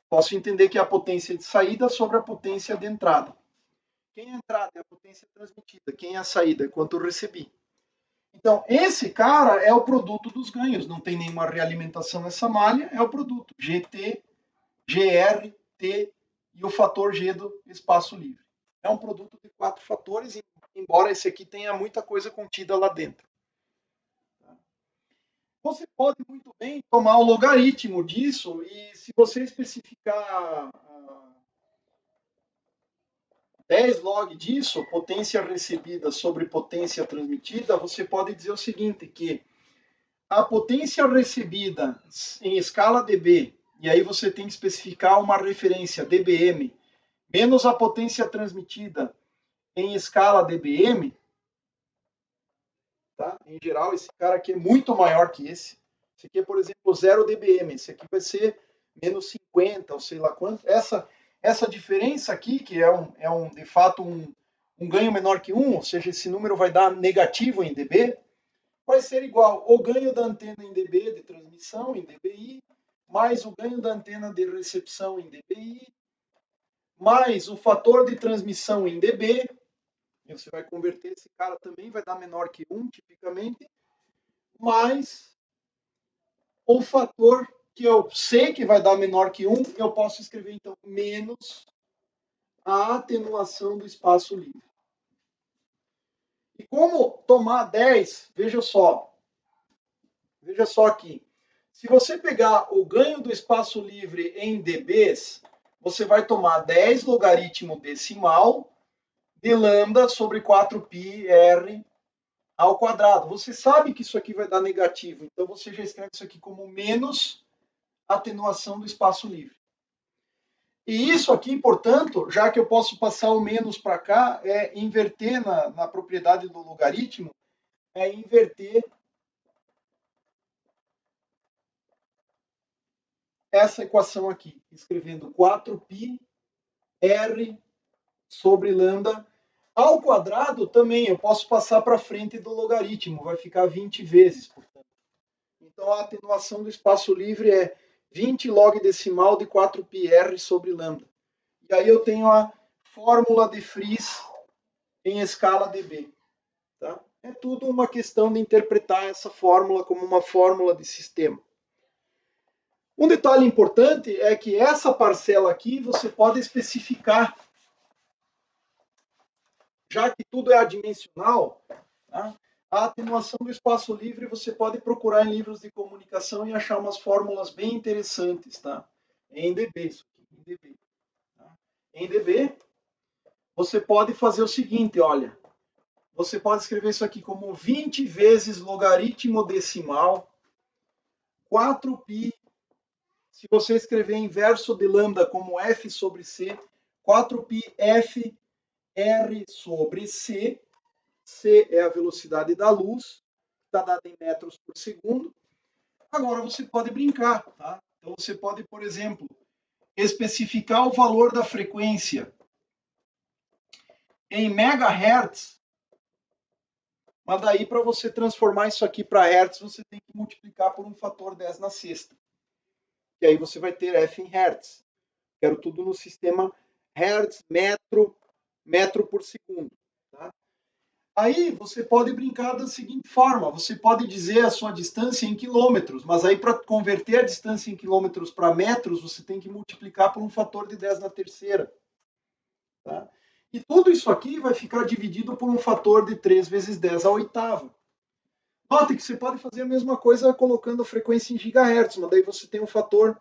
Posso entender que é a potência de saída sobre a potência de entrada. Quem é a entrada é a potência transmitida. Quem é a saída é quanto eu recebi. Então, esse cara é o produto dos ganhos. Não tem nenhuma realimentação nessa malha, é o produto. GT, GR, T e o fator G do espaço livre. É um produto de 4 fatores, embora esse aqui tenha muita coisa contida lá dentro. Você pode muito bem tomar o logaritmo disso e se você especificar 10 log disso, potência recebida sobre potência transmitida, você pode dizer o seguinte, que a potência recebida em escala dB, e aí você tem que especificar uma referência dBm, menos a potência transmitida em escala dBm, tá? Em geral, esse cara aqui é muito maior que esse. Esse aqui é, por exemplo, 0 dBm. Esse aqui vai ser menos 50, ou sei lá quanto. Essa diferença aqui, que de fato um ganho menor que 1, ou seja, esse número vai dar negativo em dB, vai ser igual ao ganho da antena em dB de transmissão, em dBi, mais o ganho da antena de recepção em dBi, mais o fator de transmissão em dB, e você vai converter esse cara também, vai dar menor que 1, tipicamente, mais o fator que eu sei que vai dar menor que 1, eu posso escrever, então, menos a atenuação do espaço livre. E como tomar 10, veja só aqui. Se você pegar o ganho do espaço livre em dBs, você vai tomar 10 logaritmo decimal de lambda sobre 4πr ao quadrado. Você sabe que isso aqui vai dar negativo, então você já escreve isso aqui como menos atenuação do espaço livre. E isso aqui, portanto, já que eu posso passar o menos para cá, é inverter na propriedade do logaritmo, é inverter essa equação aqui, escrevendo 4πr sobre lambda ao quadrado também, eu posso passar para frente do logaritmo, vai ficar 20 vezes, portanto. Então, a atenuação do espaço livre é 20 log decimal de 4πr sobre lambda. E aí eu tenho a fórmula de Friis em escala dB. Tá? É tudo uma questão de interpretar essa fórmula como uma fórmula de sistema. Um detalhe importante é que essa parcela aqui você pode especificar. Já que tudo é adimensional, tá? A atenuação do espaço livre você pode procurar em livros de comunicação e achar umas fórmulas bem interessantes, tá? Em dB, isso aqui, em dB. Tá? Em dB, você pode fazer o seguinte, olha, você pode escrever isso aqui como 20 vezes logaritmo decimal 4π, se você escrever inverso de lambda como f sobre c, 4π f r sobre c, c é a velocidade da luz, está dada em metros por segundo. Agora você pode brincar, tá? Então você pode, por exemplo, especificar o valor da frequência em megahertz, mas daí para você transformar isso aqui para hertz, você tem que multiplicar por um fator 10 na sexta. E aí você vai ter F em hertz. Quero tudo no sistema hertz, metro por segundo. Tá? Aí você pode brincar da seguinte forma: você pode dizer a sua distância em quilômetros, mas aí para converter a distância em quilômetros para metros, você tem que multiplicar por um fator de 10 na terceira. Tá? E tudo isso aqui vai ficar dividido por um fator de 3 vezes 10 à oitava. Note que você pode fazer a mesma coisa colocando a frequência em gigahertz, mas daí você tem um fator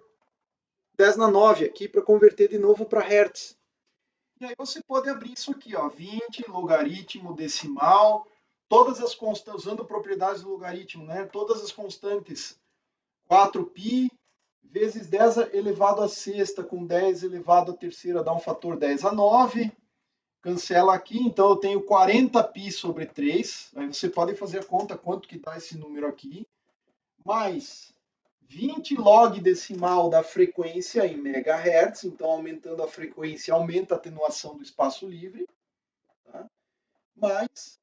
10 na 9 aqui para converter de novo para hertz. E aí você pode abrir isso aqui, ó, 20, logaritmo decimal, todas as constantes, usando propriedades do logaritmo, né? Todas as constantes, 4π vezes 10 elevado a sexta com 10 elevado a terceira dá um fator 10 a 9. Cancela aqui, então eu tenho 40π sobre 3. Aí você pode fazer a conta quanto que dá esse número aqui. Mais 20 log decimal da frequência em megahertz, então aumentando a frequência aumenta a atenuação do espaço livre, tá? Mais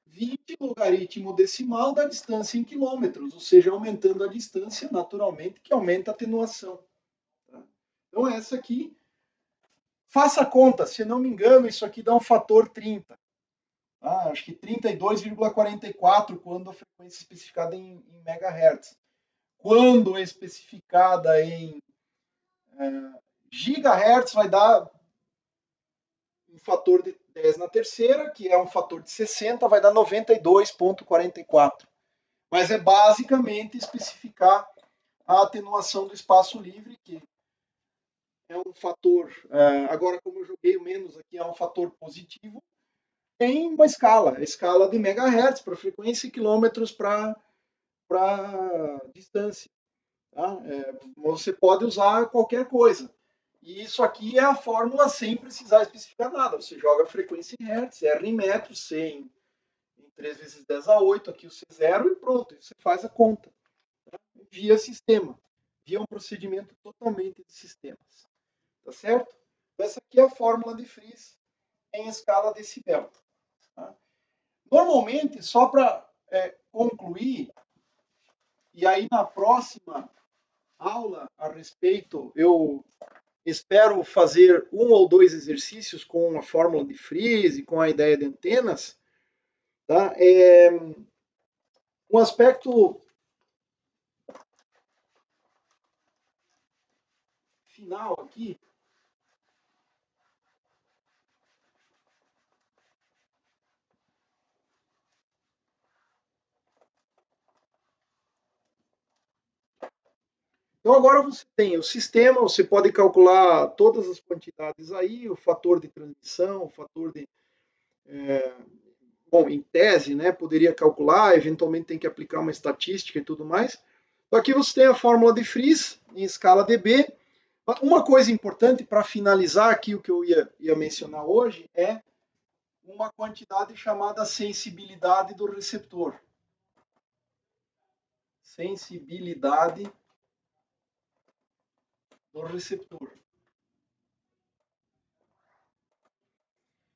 20 logaritmo decimal da distância em quilômetros, ou seja, aumentando a distância, naturalmente, que aumenta a atenuação. Tá? Então, essa aqui, faça a conta, se não me engano, isso aqui dá um fator 30. Tá? Acho que 32,44 quando a frequência é especificada em megahertz. Quando é especificada em gigahertz, vai dar um fator de 10 na terceira, que é um fator de 60, vai dar 92,44. Mas é basicamente especificar a atenuação do espaço livre, que é um fator, agora como eu joguei menos aqui, é um fator positivo, em uma escala de megahertz para frequência e quilômetros para distância. Tá? Você pode usar qualquer coisa. E isso aqui é a fórmula sem precisar especificar nada. Você joga a frequência em hertz, R em metros, C em 3 vezes 10 a 8, aqui o C0 e pronto. Você faz a conta. Tá? Via sistema. Via um procedimento totalmente de sistemas. Tá certo? Essa aqui é a fórmula de Fries em escala decibel. Tá? Normalmente, só para concluir, e aí na próxima aula a respeito, eu espero fazer um ou dois exercícios com a fórmula de Fries e com a ideia de antenas. Tá? Um aspecto final aqui. Então agora você tem o sistema, você pode calcular todas as quantidades aí, o fator de transmissão, o fator de bom, em tese, né, poderia calcular, eventualmente tem que aplicar uma estatística e tudo mais. Então aqui você tem a fórmula de Fries em escala dB. Uma coisa importante para finalizar aqui o que eu ia mencionar hoje é uma quantidade chamada sensibilidade do receptor. Sensibilidade do receptor.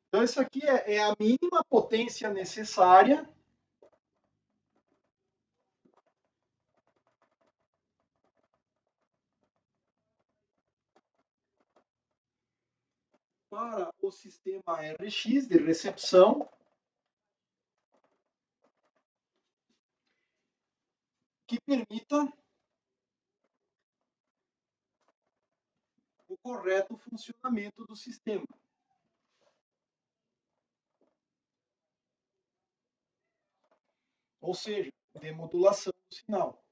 Então, isso aqui é a mínima potência necessária para o sistema RX de recepção que permita o correto funcionamento do sistema. Ou seja, demodulação do sinal.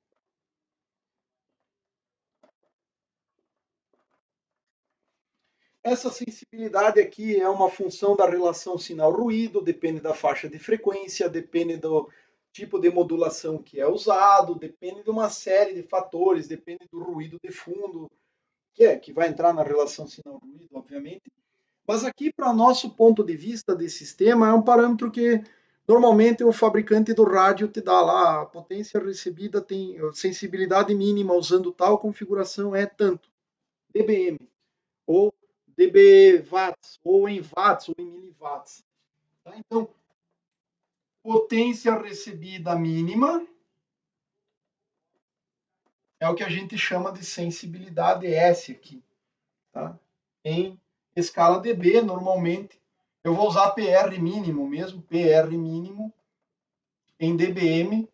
Essa sensibilidade aqui é uma função da relação sinal-ruído, depende da faixa de frequência, depende do tipo de modulação que é usado, depende de uma série de fatores, depende do ruído de fundo, que vai entrar na relação sinal-ruído, obviamente. Mas aqui, para nosso ponto de vista de sistema, é um parâmetro que normalmente o fabricante do rádio te dá lá, a potência recebida tem sensibilidade mínima usando tal configuração é tanto, dBm, ou dB watts, ou em watts, ou em miliwatts. Tá? Então, potência recebida mínima é o que a gente chama de sensibilidade S aqui, tá? Em escala dB, normalmente, eu vou usar PR mínimo mesmo, PR mínimo em dBm,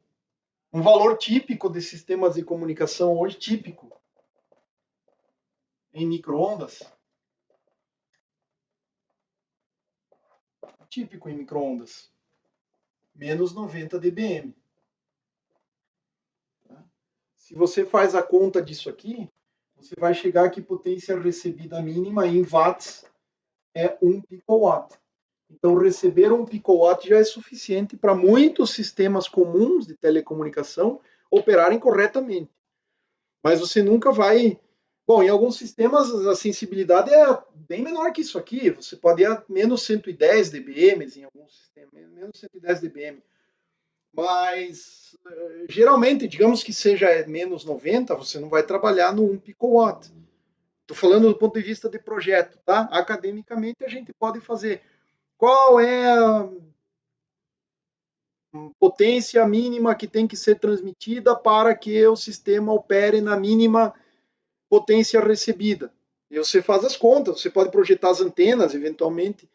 um valor típico de sistemas de comunicação hoje, típico, em microondas, típico em microondas, menos 90 dBm. Tá? Se você faz a conta disso aqui, você vai chegar que potência recebida mínima em watts é 1 picowatt. Então, receber 1 picowatt já é suficiente para muitos sistemas comuns de telecomunicação operarem corretamente. Mas você nunca vai. Bom, em alguns sistemas a sensibilidade é bem menor que isso aqui. Você pode ir a menos 110 dBm em alguns sistemas, menos 110 dBm. Mas, geralmente, digamos que seja menos 90, você não vai trabalhar no 1 picowatt. Estou falando do ponto de vista de projeto, tá? Academicamente, a gente pode fazer. Qual é a potência mínima que tem que ser transmitida para que o sistema opere na mínima potência recebida? E você faz as contas, você pode projetar as antenas, eventualmente,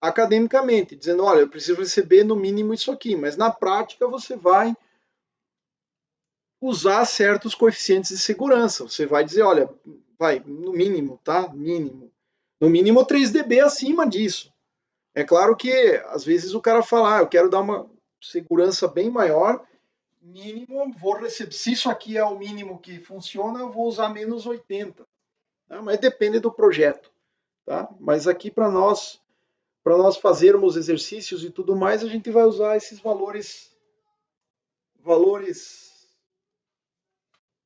academicamente, dizendo, olha, eu preciso receber no mínimo isso aqui, mas na prática você vai usar certos coeficientes de segurança. Você vai dizer, olha, vai, no mínimo, tá? Mínimo. No mínimo 3 dB acima disso. É claro que, às vezes, o cara fala, eu quero dar uma segurança bem maior, mínimo, vou receber, se isso aqui é o mínimo que funciona, eu vou usar menos 80. Tá? Mas depende do projeto. Tá? Mas aqui para nós fazermos exercícios e tudo mais, a gente vai usar esses valores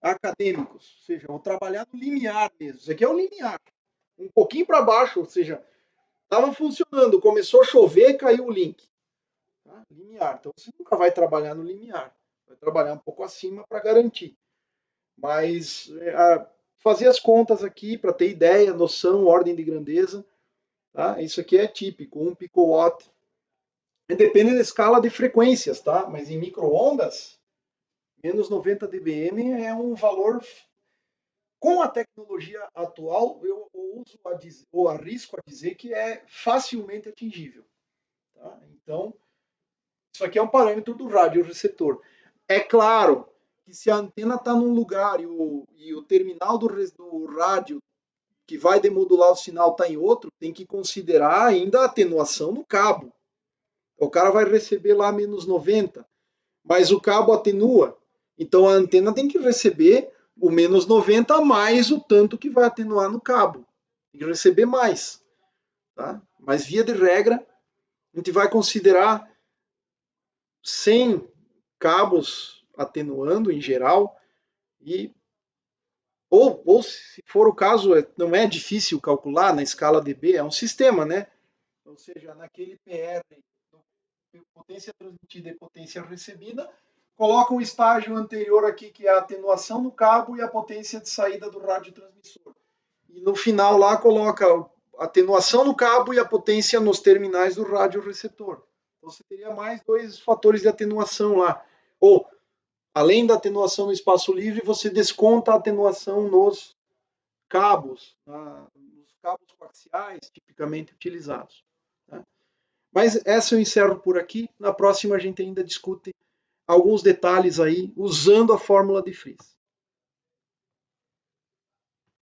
acadêmicos, ou seja, vou trabalhar no limiar mesmo. Isso aqui é o limiar. Um pouquinho para baixo, ou seja, estava funcionando, começou a chover, caiu o link. Tá? Limiar. Então você nunca vai trabalhar no limiar. Vai trabalhar um pouco acima para garantir. Mas fazer as contas aqui para ter ideia, noção, ordem de grandeza. Tá? Isso aqui é típico, 1 picowatt. Depende da escala de frequências, tá? Mas em microondas, menos 90 dBm é um valor. Com a tecnologia atual, eu uso a dizer, ou arrisco a dizer que é facilmente atingível. Tá? Então, isso aqui é um parâmetro do radioreceptor. É claro que se a antena está num lugar e o terminal do rádio que vai demodular o sinal está em outro, tem que considerar ainda a atenuação no cabo. O cara vai receber lá menos 90, mas o cabo atenua. Então a antena tem que receber o menos 90 mais o tanto que vai atenuar no cabo. Tem que receber mais. Tá? Mas via de regra, a gente vai considerar 100 cabos atenuando em geral e ou se for o caso, não é difícil calcular na escala dB, é um sistema, né? Ou seja, naquele PR, potência transmitida e potência recebida, coloca um estágio anterior aqui, que é a atenuação no cabo e a potência de saída do radiotransmissor. E no final lá coloca a atenuação no cabo e a potência nos terminais do radioreceptor. Então você teria mais dois fatores de atenuação lá. Ou, além da atenuação no espaço livre, você desconta a atenuação nos cabos, nos cabos coaxiais tipicamente utilizados. Tá? Mas essa eu encerro por aqui. Na próxima a gente ainda discute alguns detalhes aí usando a fórmula de Fries.